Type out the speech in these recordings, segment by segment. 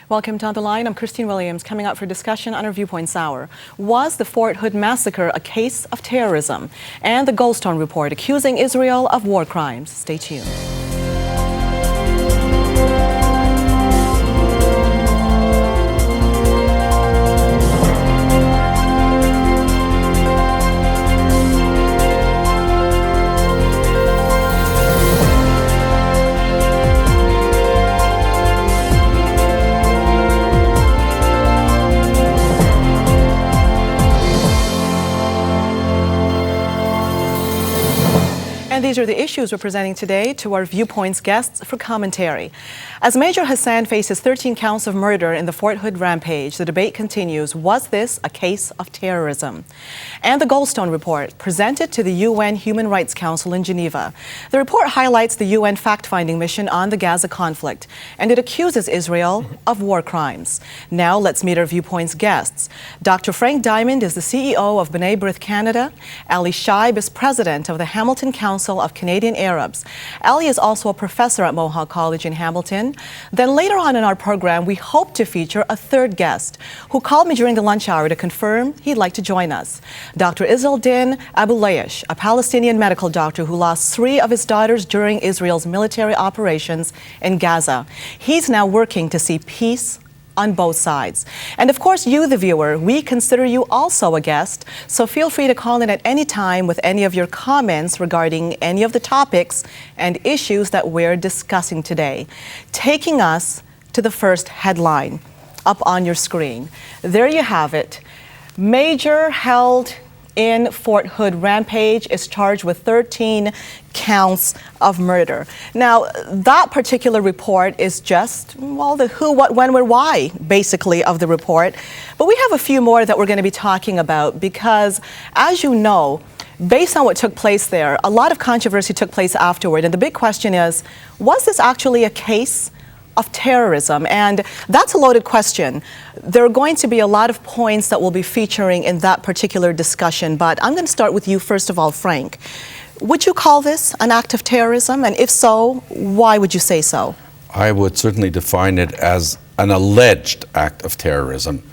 Welcome to On the Line. I'm Christine Williams, coming up for discussion on our Viewpoints Hour. Was the Fort Hood massacre a case of terrorism? And the Goldstone report accusing Israel of war crimes. Stay tuned. And these are the issues we're presenting today to our Viewpoints guests for commentary. As Major Hasan faces 13 counts of murder in the Fort Hood rampage, the debate continues. Was this a case of terrorism? And the Goldstone report, presented to the UN Human Rights Council in Geneva. The report highlights the UN fact-finding mission on the Gaza conflict, and it accuses Israel of war crimes. Now let's meet our Viewpoints guests. Dr. Frank Diamant is the CEO of B'nai B'rith Canada. Ali Cheaib is president of the Hamilton Council of Canadian Arabs. Ali is also a professor at Mohawk College in Hamilton. Then later on in our program, we hope to feature a third guest who called me during the lunch hour to confirm he'd like to join us. Dr. Izzeldin Abulaysh, a Palestinian medical doctor who lost 3 of his daughters during Israel's military operations in Gaza. He's now working to see peace on both sides. And of course, you, the viewer, we consider you also a guest, so feel free to call in at any time with any of your comments regarding any of the topics and issues that we're discussing today. Taking us to the first headline up on your screen. There you have it. Major held in Fort Hood rampage is charged with 13 counts of murder. Now, that particular report is just, well, the who, what, when, where, why, basically, of the report. But we have a few more that we're going to be talking about because, as you know, based on what took place there, a lot of controversy took place afterward. And the big question is, was this actually a case of terrorism? And that's a loaded question. There are going to be a lot of points that we'll be featuring in that particular discussion, but I'm going to start with you first of all, Frank. Would you call this an act of terrorism? And if so, why would you say so? I would certainly define it as an alleged act of terrorism,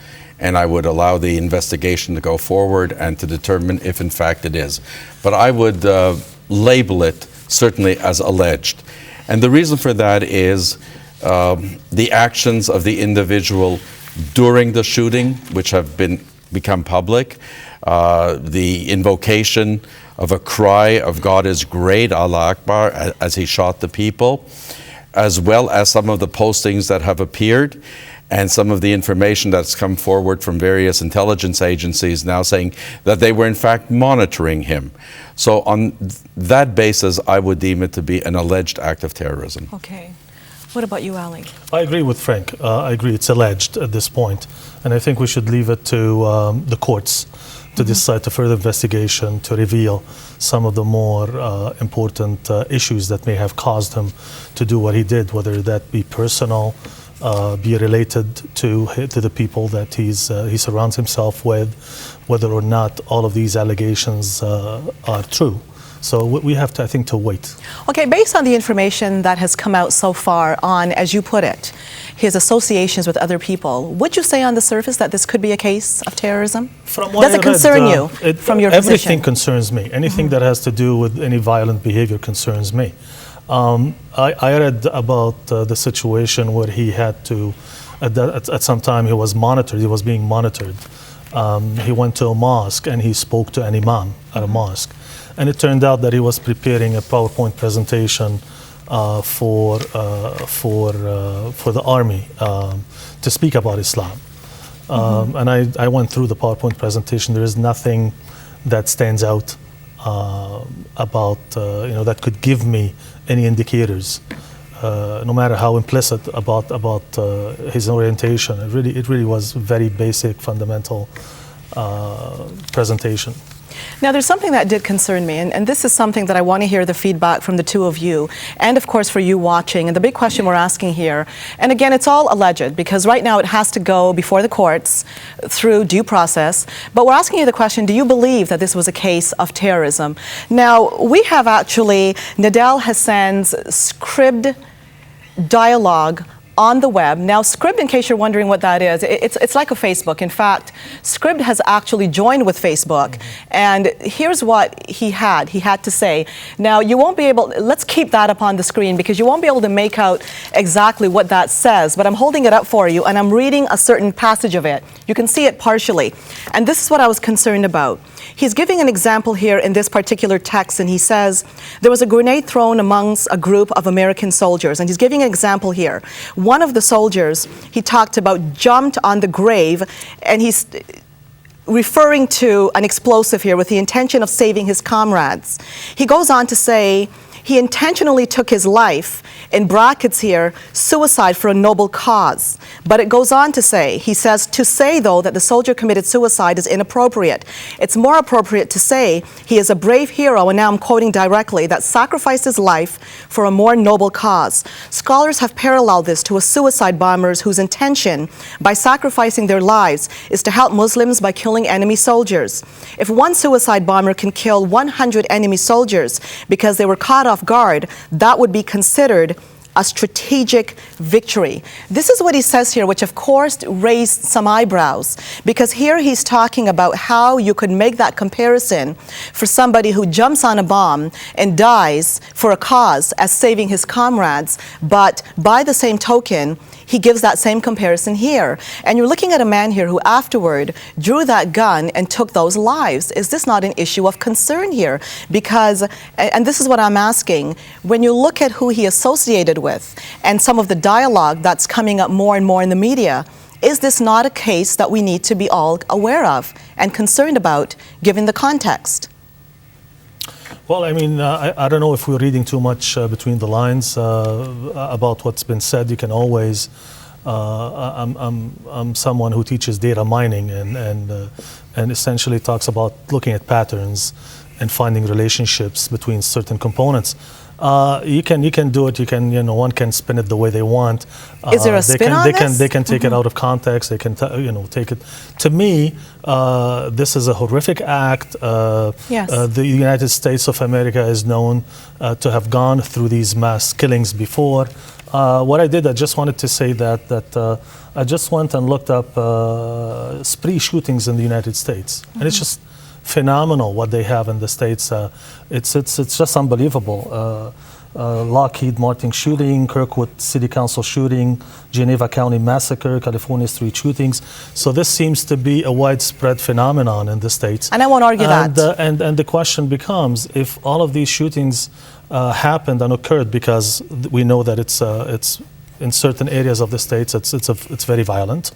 and I would allow the investigation to go forward and to determine if in fact it is. But I would label it certainly as alleged. And the reason for that is the actions of the individual during the shooting, which have become public, the invocation of a cry of God is great, Allah Akbar, as he shot the people, as well as some of the postings that have appeared and some of the information that's come forward from various intelligence agencies now saying that they were in fact monitoring him. So on that basis, I would deem it to be an alleged act of terrorism. Okay. What about you, Ali? I agree with Frank. I agree it's alleged at this point. And I think we should leave it to the courts to decide, to further investigation, to reveal some of the more important issues that may have caused him to do what he did, whether that be personal, be related to the people that he surrounds himself with, whether or not all of these allegations are true. So we have to, I think, to wait. Okay, based on the information that has come out so far on, as you put it, his associations with other people, would you say on the surface that this could be a case of terrorism? Does it concern you from your position? Everything concerns me. Anything that has to do with any violent behavior concerns me. I read about the situation where he had to, at some time he was monitored, he was being monitored. He went to a mosque and he spoke to an imam at a mosque. And it turned out that he was preparing a PowerPoint presentation for the army to speak about Islam. And I went through the PowerPoint presentation. There is nothing that stands out about that could give me any indicators, no matter how implicit about his orientation. It really was very basic, fundamental presentation. Now, there's something that did concern me, and this is something that I want to hear the feedback from the two of you, and of course for you watching. And the big question we're asking here, and again, it's all alleged, because right now it has to go before the courts through due process. But we're asking you the question, do you believe that this was a case of terrorism? Now, we have actually Nidal Hasan's scribed dialogue on the web. Now, Cheaib, in case you're wondering what that is, it's like a Facebook. In fact, Cheaib has actually joined with Facebook, and here's what he had to say. Now, you won't be able, let's keep that up on the screen because you won't be able to make out exactly what that says, but I'm holding it up for you, and I'm reading a certain passage of it. You can see it partially, and this is what I was concerned about. He's giving an example here in this particular text, and he says, there was a grenade thrown amongst a group of American soldiers, and he's giving an example here. One of the soldiers, he talked about, jumped on the grave, and he's referring to an explosive here with the intention of saving his comrades. He goes on to say, he intentionally took his life, in brackets here, suicide for a noble cause. But it goes on to say, he says, to say, though, that the soldier committed suicide is inappropriate. It's more appropriate to say he is a brave hero, and now I'm quoting directly, that sacrificed his life for a more noble cause. Scholars have paralleled this to a suicide bombers whose intention, by sacrificing their lives, is to help Muslims by killing enemy soldiers. If one suicide bomber can kill 100 enemy soldiers because they were caught off guard, that would be considered a strategic victory. This is what he says here, which of course raised some eyebrows, because here he's talking about how you could make that comparison for somebody who jumps on a bomb and dies for a cause as saving his comrades, but by the same token, he gives that same comparison here. And you're looking at a man here who afterward drew that gun and took those lives. Is this not an issue of concern here? Because, and this is what I'm asking, when you look at who he associated with and some of the dialogue that's coming up more and more in the media, is this not a case that we need to be all aware of and concerned about given the context? Well, I mean, I don't know if we're reading too much between the lines about what's been said. You can always, I'm someone who teaches data mining and essentially talks about looking at patterns and finding relationships between certain components. You can do it. You can, one can spin it the way they want. Is there a spin on this? They can take it out of context. They can, take it. To me, this is a horrific act. Yes. The United States of America is known to have gone through these mass killings before. What I did, I just wanted to say that I just went and looked up spree shootings in the United States, and it's just phenomenal what they have in the States. It's just unbelievable. Lockheed Martin shooting, Kirkwood City Council shooting, Geneva County massacre, California street shootings. So this seems to be a widespread phenomenon in the States. And I won't argue that. And the question becomes, if all of these shootings happened and occurred, because we know that it's in certain areas of the States, it's very violent.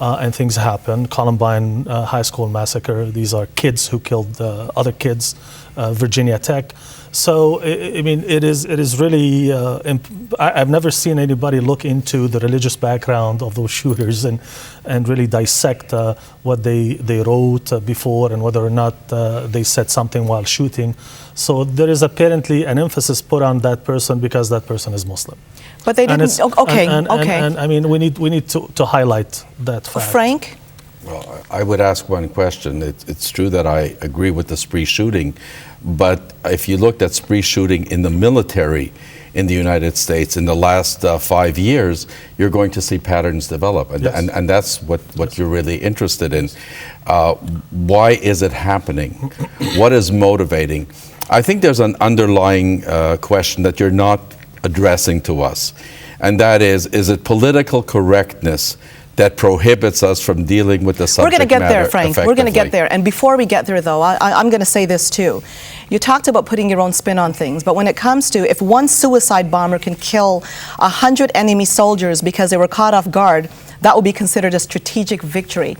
And things happen. Columbine High School massacre. These are kids who killed other kids. Virginia Tech. So I mean, it is really. I've never seen anybody look into the religious background of those shooters and really dissect what they wrote before and whether or not they said something while shooting. So there is apparently an emphasis put on that person because that person is Muslim. But they didn't. Okay. And I mean, we need to highlight that fact. Frank? Well, I would ask one question. It's true that I agree with the spree shooting, but if you looked at spree shooting in the military in the United States in the last 5 years, you're going to see patterns develop, and, yes. and that's what you're really interested in. Why is it happening? What is motivating? I think there's an underlying question that you're not addressing to us, and that is it political correctness that prohibits us from dealing with the subject matter? We're going to get there, Frank. We're going to get there. And before we get there, though, I'm going to say this too. You talked about putting your own spin on things, but when it comes to if one suicide bomber can kill 100 enemy soldiers because they were caught off guard, that will be considered a strategic victory.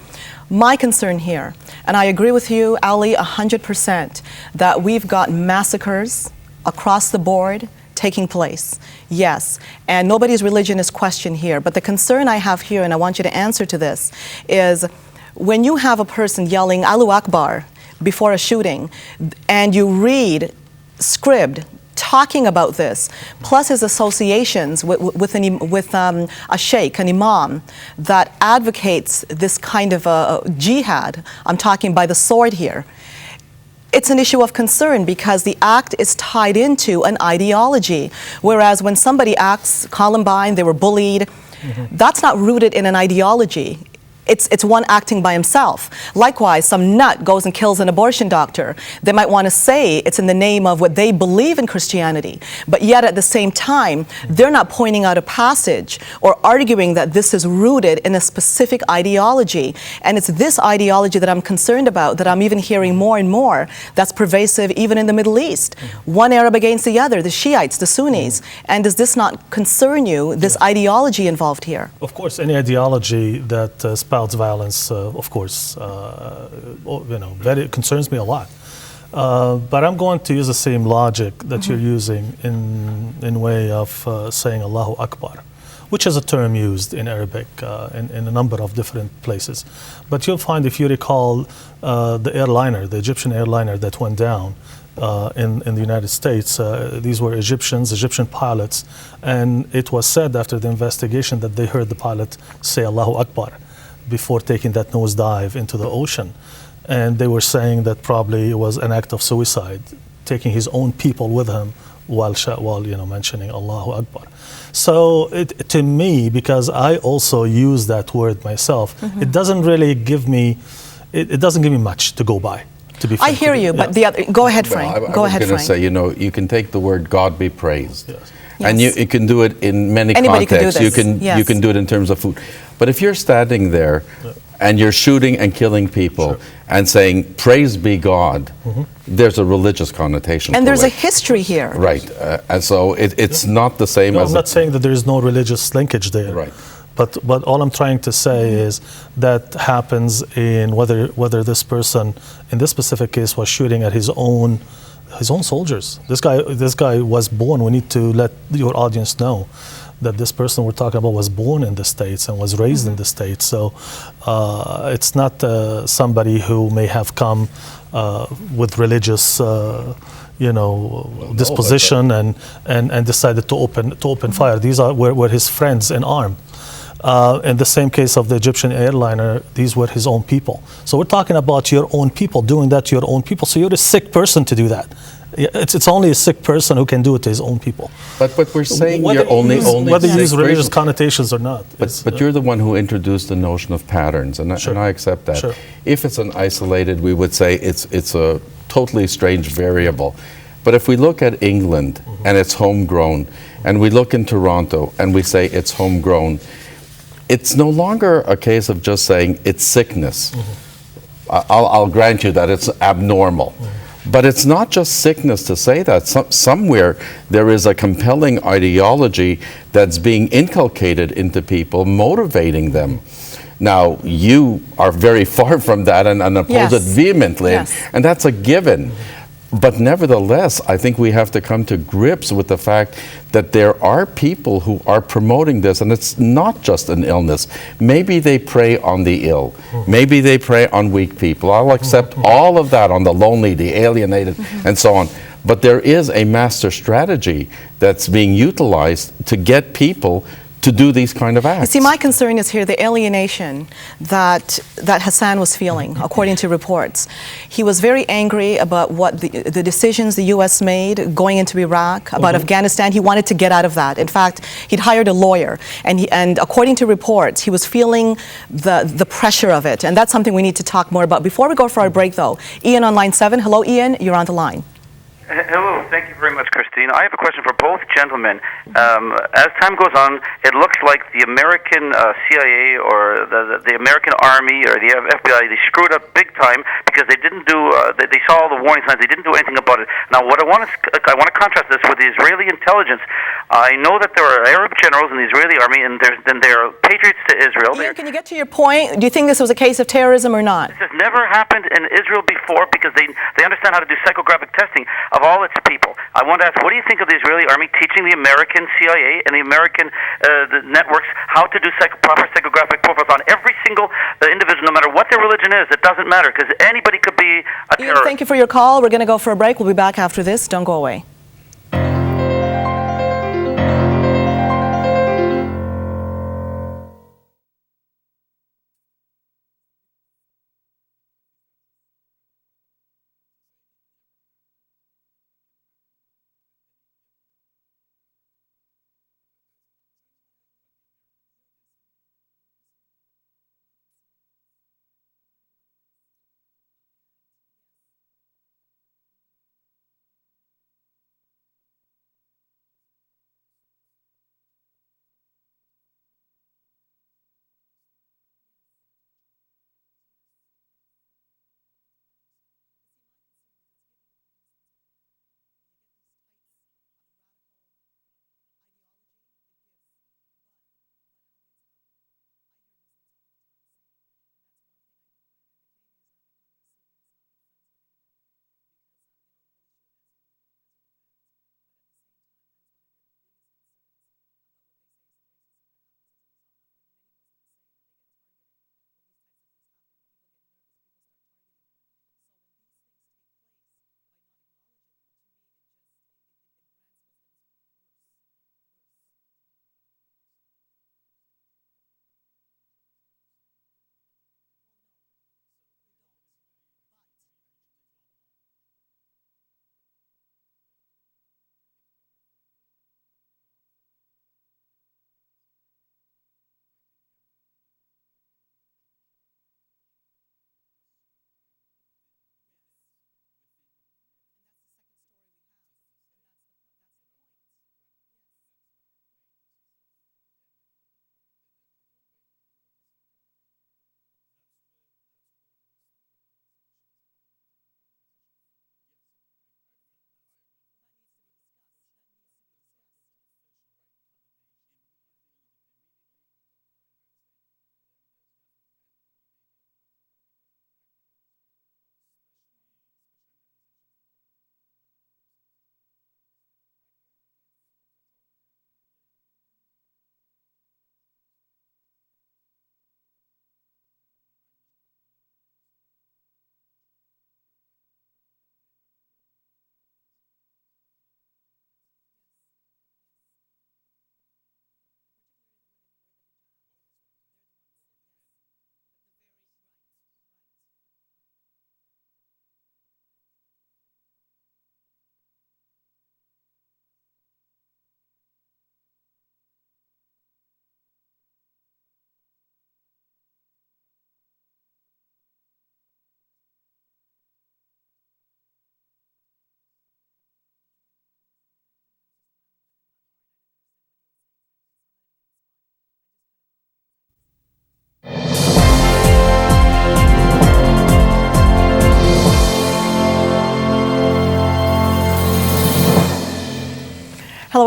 My concern here, and I agree with you, Ali, 100%, that we've got massacres across the board taking place. Yes, and nobody's religion is questioned here, but the concern I have here, and I want you to answer to this, is when you have a person yelling Allahu Akbar before a shooting, and you read Cheaib talking about this, plus his associations with a sheikh, an imam, that advocates this kind of a jihad, I'm talking by the sword here, it's an issue of concern because the act is tied into an ideology. Whereas when somebody acts Columbine, they were bullied, That's not rooted in an ideology. It's one acting by himself. Likewise, some nut goes and kills an abortion doctor. They might want to say it's in the name of what they believe in Christianity, but yet at the same time, they're not pointing out a passage or arguing that this is rooted in a specific ideology. And it's this ideology that I'm concerned about, that I'm even hearing more and more, that's pervasive even in the Middle East. One Arab against the other, the Shiites, the Sunnis. And does this not concern you, this ideology involved here? Of course, any ideology that spouts violence, of course, very concerns me a lot. But I'm going to use the same logic that you're using in way of saying Allahu Akbar, which is a term used in Arabic in a number of different places. But you'll find, if you recall, the Egyptian airliner that went down in the United States, these were Egyptian pilots, and it was said after the investigation that they heard the pilot say Allahu Akbar before taking that nosedive into the ocean. And they were saying that probably it was an act of suicide, taking his own people with him while mentioning Allahu Akbar. So to me, because I also use that word myself, it doesn't really give me, it doesn't give me much to go by. To be frank, I hear you, but the other, go ahead, Frank. I was going to say, you can take the word God be praised. Yes. And you can do it in many Anybody contexts. can do this. You can do it in terms of food. But if you're standing there and you're shooting and killing people and saying, praise be God, there's a religious connotation. And to there's it. a history here. Right. And so it's not the same as... I'm not saying that there is no religious linkage there. Right. But all I'm trying to say is that happens in whether this person, in this specific case, was shooting at his own soldiers. This guy was born. We need to let your audience know that this person we're talking about was born in the States and was raised in the States. So it's not somebody who may have come with religious disposition and decided to open fire. These were his friends in arms. In the same case of the Egyptian airliner, these were his own people. So we're talking about your own people, doing that to your own people. So you're a sick person to do that. It's only a sick person who can do it to his own people. But we're saying you're only whether you use religious connotations or not. But you're the one who introduced the notion of patterns, and I accept that. Sure. If it's an isolated, we would say it's a totally strange variable. But if we look at England and it's homegrown, and we look in Toronto and we say it's homegrown, it's no longer a case of just saying it's sickness. I'll grant you that it's abnormal. But it's not just sickness to say that. Somewhere there is a compelling ideology that's being inculcated into people, motivating them. Now, you are very far from that and oppose it vehemently, and that's a given. But nevertheless, I think we have to come to grips with the fact that there are people who are promoting this, and it's not just an illness. Maybe they prey on the ill. Maybe they prey on weak people. I'll accept all of that, on the lonely, the alienated, and so on. But there is a master strategy that's being utilized to get people to do these kind of acts. You see, my concern is here the alienation that Hasan was feeling, according to reports. He was very angry about what the decisions the U.S. made going into Iraq, about Afghanistan. He wanted to get out of that. In fact, he'd hired a lawyer, and according to reports, he was feeling the pressure of it, and that's something we need to talk more about. Before we go for our break, though, Ian on line 7. Hello, Ian. You're on the line. Hello, thank you very much, Christine. I have a question for both gentlemen. As time goes on, it looks like the American CIA or the American Army or the FBI, they screwed up big time because they didn't do. They saw all the warning signs. They didn't do anything about it. Now, what I want to contrast this with the Israeli intelligence. I know that there are Arab generals in the Israeli army, and there are patriots to Israel. Ian, can you get to your point? Do you think this was a case of terrorism or not? This has never happened in Israel before because they understand how to do psychographic testing of all its people. I want to ask, what do you think of the Israeli army teaching the American CIA and the American the networks how to do proper psychographic profiles on every single individual, no matter what their religion is? It doesn't matter because anybody could be a terrorist. Ian, thank you for your call. We're going to go for a break. We'll be back after this. Don't go away.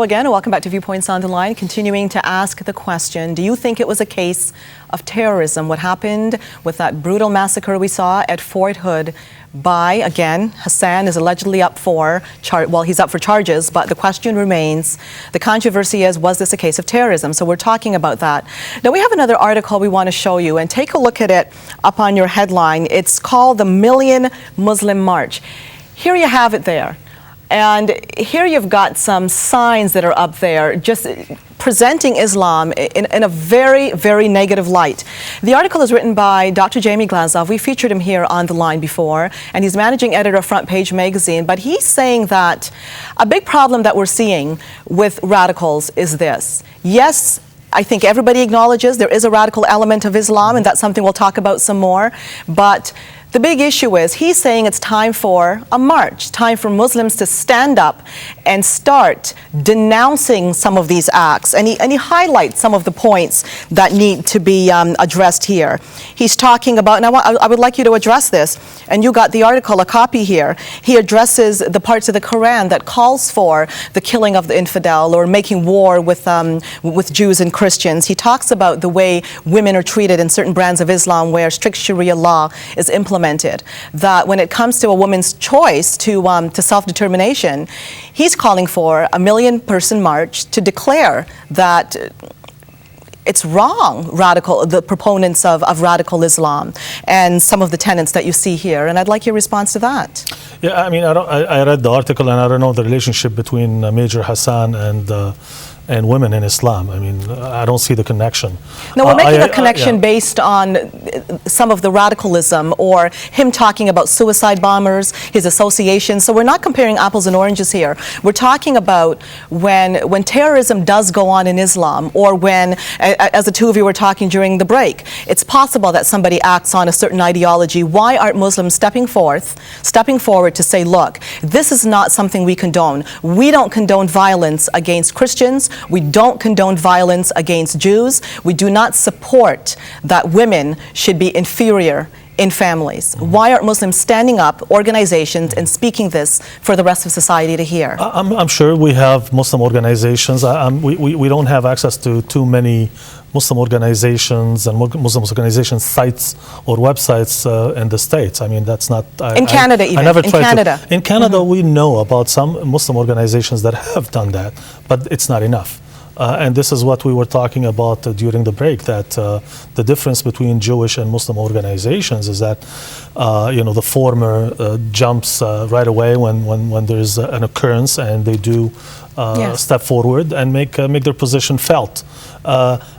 again, and welcome back to Viewpoints on the Line. Continuing to ask the question, do you think it was a case of terrorism? What happened with that brutal massacre we saw at Fort Hood by, again, Hasan is allegedly up for, he's up for charges, but the question remains, the controversy is, was this a case of terrorism? So we're talking about that. Now we have another article we want to show you, and take a look at it up on your headline. It's called The Million Muslim March. Here you have it there. And here you've got some signs that are up there just presenting Islam in a very, very negative light. The article is written by Dr. Jamie Glazov. We featured him here on the line before, and he's managing editor of Front Page Magazine. But he's saying that a big problem that we're seeing with radicals is this. Yes, I think everybody acknowledges there is a radical element of Islam, and that's something we'll talk about some more. But the big issue is he's saying it's time for a march, time for Muslims to stand up and start denouncing some of these acts. And he highlights some of the points that need to be addressed here. He's talking about, and I would like you to address this, and you got the article, a copy here. He addresses the parts of the Quran that calls for the killing of the infidel or making war with Jews and Christians. He talks about the way women are treated in certain brands of Islam where strict Sharia law is implemented. That when it comes to a woman's choice to self-determination, he's calling for a 1 million person march to declare that it's wrong, the proponents of radical Islam and some of the tenets that you see here. And I'd like your response to that. Yeah, I mean, I read the article, and I don't know the relationship between Major Hasan and women in Islam. I mean, I don't see the connection. No, we're making a connection based on some of the radicalism or him talking about suicide bombers, his association. So we're not comparing apples and oranges here. We're talking about when terrorism does go on in Islam, or when, as the two of you were talking during the break, it's possible that somebody acts on a certain ideology. Why aren't Muslims stepping forward to say, look, this is not something we condone. We don't condone violence against Christians. We don't condone violence against Jews. We do not support that women should be inferior in families. Why aren't Muslims standing up, organizations, and speaking this for the rest of society to hear? I'm sure we have Muslim organizations. We don't have access to too many Muslim organizations and Muslim organization sites or websites in the States. I mean, that's not... In Canada even. I never tried Canada. In Canada, we know about some Muslim organizations that have done that, but it's not enough. And this is what we were talking about during the break, that the difference between Jewish and Muslim organizations is that, the former jumps right away when there's an occurrence, and they do step forward and make their position felt.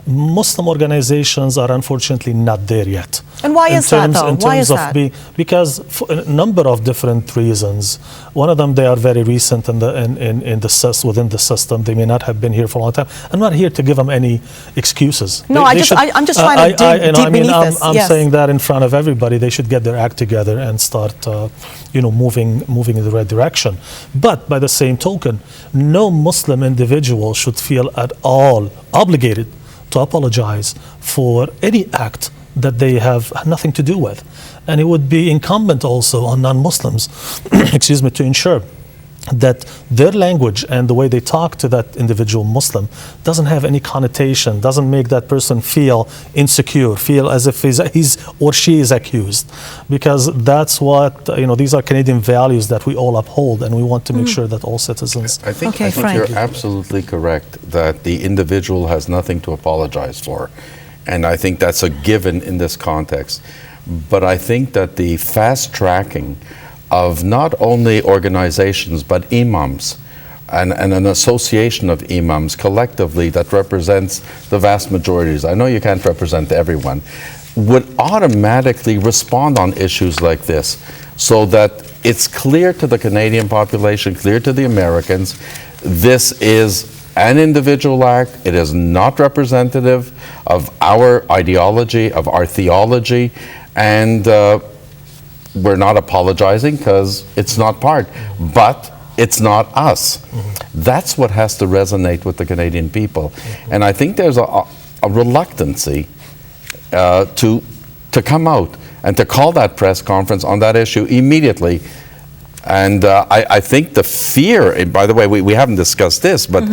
Muslim organizations are unfortunately not there yet. And why is that, though? Why is that? Because for a number of different reasons. One of them, they are very recent within the system. They may not have been here for a long time. I'm not here to give them any excuses. No, I'm just trying to dig deep beneath this. I'm saying that in front of everybody. They should get their act together and start, moving in the right direction. But by the same token, no Muslim individual should feel at all obligated to apologize for any act that they have nothing to do with. And it would be incumbent also on non-Muslims, to ensure that their language and the way they talk to that individual Muslim doesn't have any connotation, doesn't make that person feel insecure, feel as if he's or she is accused. Because that's what, these are Canadian values that we all uphold, and we want to make sure that all citizens... I think you're absolutely correct that the individual has nothing to apologize for. And I think that's a given in this context. But I think that the fast tracking of not only organizations but imams and an association of imams collectively that represents the vast majorities, I know you can't represent everyone, would automatically respond on issues like this so that it's clear to the Canadian population, clear to the Americans, this is an individual act, it is not representative of our ideology, of our theology, and we're not apologizing because it's not part, but it's not us. That's what has to resonate with the Canadian people. And I think there's a reluctancy to come out and to call that press conference on that issue immediately And I think the fear, and by the way, we haven't discussed this, but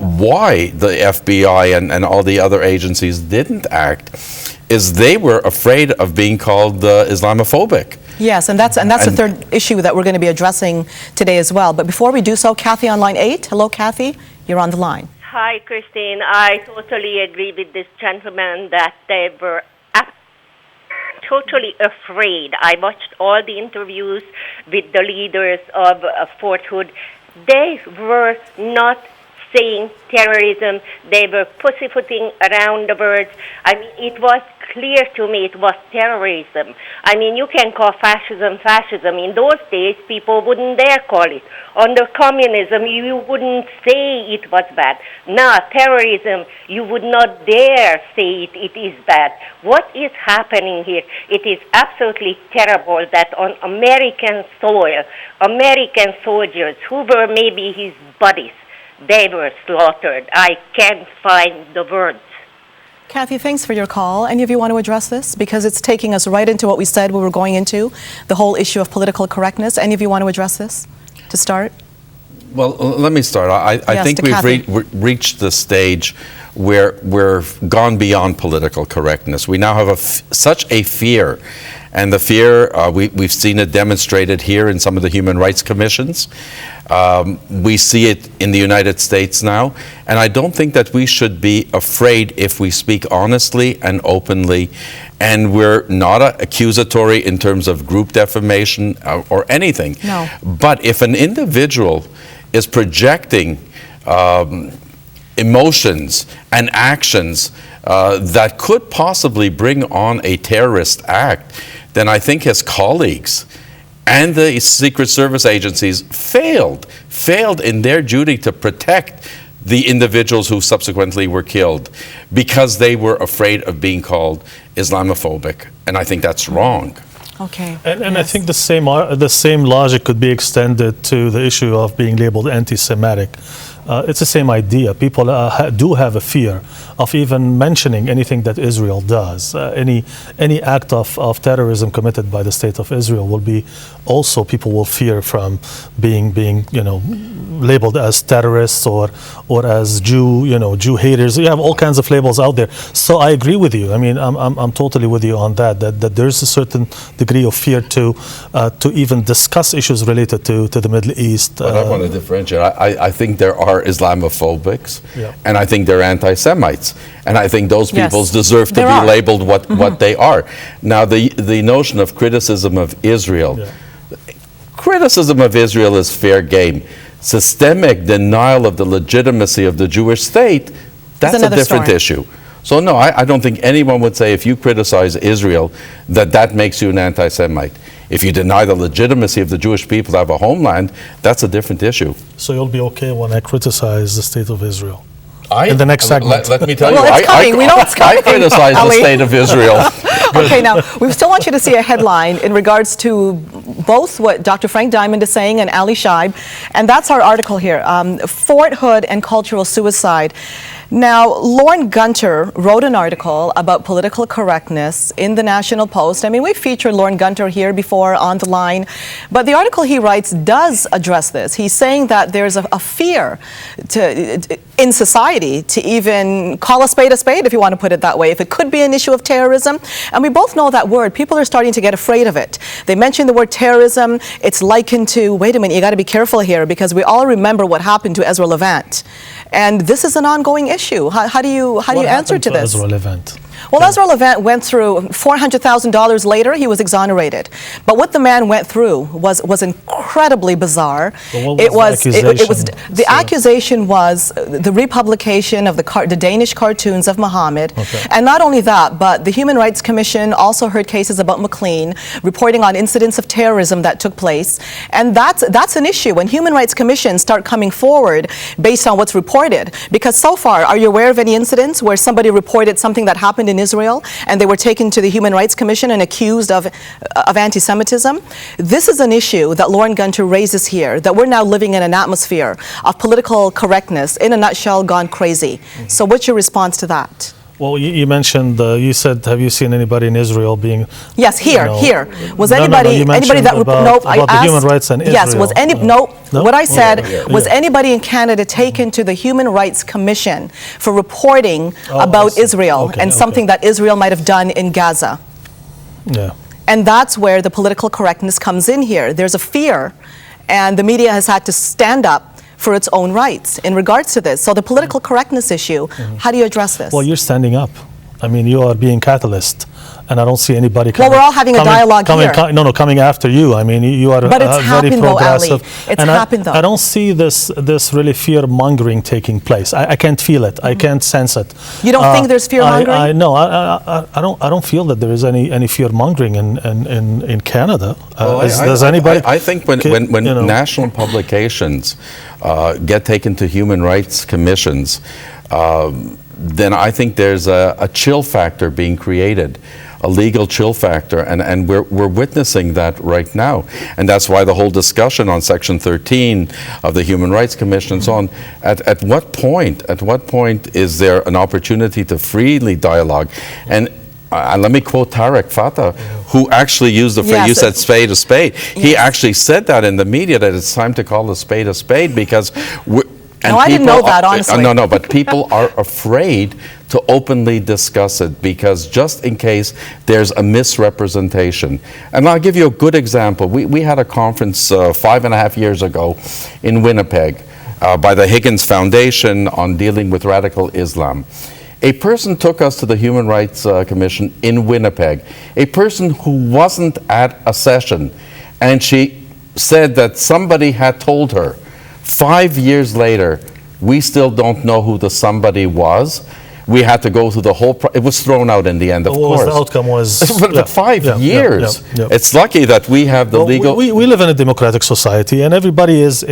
why the FBI and all the other agencies didn't act is they were afraid of being called Islamophobic. Yes, and that's the third issue that we're going to be addressing today as well. But before we do so, Kathy on line 8. Hello, Kathy. You're on the line. Hi, Christine. I totally agree with this gentleman that they were totally afraid. I watched all the interviews with the leaders of Fort Hood. They were not saying terrorism. They were pussyfooting around the words. I mean, it was clear to me it was terrorism. I mean, you can call fascism fascism. In those days, people wouldn't dare call it. Under communism, you wouldn't say it was bad. Now, terrorism, you would not dare say it is bad. What is happening here? It is absolutely terrible that on American soil, American soldiers who were maybe his buddies, they were slaughtered. I can't find the words. Kathy, thanks for your call. Any of you want to address this? Because it's taking us right into what we said we were going into, the whole issue of political correctness. Any of you want to address this to start? Well, let me start. I think we've reached the stage where we're gone beyond political correctness. We now have such a fear. And the fear, we've seen it demonstrated here in some of the human rights commissions. We see it in the United States now. And I don't think that we should be afraid if we speak honestly and openly. And we're not accusatory in terms of group defamation or anything. No. But if an individual is projecting emotions and actions that could possibly bring on a terrorist act, then I think his colleagues and the Secret Service agencies failed in their duty to protect the individuals who subsequently were killed because they were afraid of being called Islamophobic. And I think that's wrong. Okay. And yes. I think the same logic could be extended to the issue of being labeled anti-Semitic. It's the same idea. People do have a fear of even mentioning anything that Israel does. Any act of terrorism committed by the state of Israel will be also, people will fear from being labeled as terrorists or as Jew haters. You have all kinds of labels out there. So I agree with you. I mean, I'm totally with you on that there's a certain degree of fear to even discuss issues related to the Middle East. But I want to differentiate. I think there are Islamophobics, yeah, and I think they're anti-Semites, and I think those people deserve to be labeled what they are. Now, the notion of criticism of Israel, criticism of Israel is fair game. Systemic denial of the legitimacy of the Jewish state, that's a different issue. So no, I don't think anyone would say if you criticize Israel that makes you an anti-Semite. If you deny the legitimacy of the Jewish people to have a homeland, that's a different issue. So you'll be okay when I criticize the state of Israel? In the next segment. Let me tell you, it's coming. We know it's coming. I criticize the state of Israel. Okay, now, we still want you to see a headline in regards to both what Dr. Frank Diamant is saying and Ali Cheaib, and that's our article here, Fort Hood and Cultural Suicide. Now, Lorne Gunter wrote an article about political correctness in the National Post. I mean, we've featured Lorne Gunter here before on the line, but the article he writes does address this. He's saying that there's a fear in society to even call a spade, if you want to put it that way, if it could be an issue of terrorism. And we both know that word. People are starting to get afraid of it. They mention the word terrorism. It's likened to, wait a minute, you got to be careful here, because we all remember what happened to Ezra Levant. And this is an ongoing issue. How do you answer to this? Ezra Levant? Well, Ezra Levant went through $400,000 later. He was exonerated. But what the man went through was incredibly bizarre. The accusation was the republication of the Danish cartoons of Muhammad. Okay. And not only that, but the Human Rights Commission also heard cases about McLean reporting on incidents of terrorism that took place. And that's an issue when Human Rights Commissions start coming forward based on what's reported. Because so far, are you aware of any incidents where somebody reported something that happened in Israel and they were taken to the Human Rights Commission and accused of anti-Semitism? This is an issue that Lorne Gunter raises here, that we're now living in an atmosphere of political correctness, in a nutshell, gone crazy. So what's your response to that? Well, you mentioned, you said, have you seen anybody in Israel being... Yes, here. Was No, anybody you anybody that... mentioned no, about the human rights in Yes, Israel. was any... No. No, what I said was Yeah. anybody in Canada taken to the Human Rights Commission for reporting about I see. Israel Okay, and something that Israel might have done in Gaza. Yeah. And that's where the political correctness comes in here. There's a fear, and the media has had to stand up for its own rights in regards to this. So the political correctness issue, how do you address this? Well, you're standing up. I mean, you are being catalyst, and I don't see anybody coming. Well, we're all having a dialogue here. Coming after you. I mean, you are But it's very happened though, Ali. progressive. It's and happened though. I don't see this really fear mongering taking place. I can't feel it. I can't sense it. You don't think there's fear mongering? No, I don't feel that there is any fear mongering in Canada. Does anybody? I think when national publications get taken to human rights commissions, then I think there's a chill factor being created, a legal chill factor, and we're witnessing that right now. And that's why the whole discussion on Section 13 of the Human Rights Commission and so on, at what point is there an opportunity to freely dialogue? And let me quote Tarek Fatah, who actually used the phrase, you said spade a spade. Yes. He actually said that in the media, that it's time to call a spade because I didn't know that, honestly. No, but people are afraid to openly discuss it because just in case there's a misrepresentation. And I'll give you a good example. We had a conference 5.5 years ago in Winnipeg by the Higgins Foundation on dealing with radical Islam. A person took us to the Human Rights Commission in Winnipeg, a person who wasn't at a session, and she said that somebody had told her. 5 years later, we still don't know who the somebody was. We had to go through the whole... it was thrown out in the end, of course. The outcome was... But 5 years. It's lucky that we have the legal... We live in a democratic society, and everybody is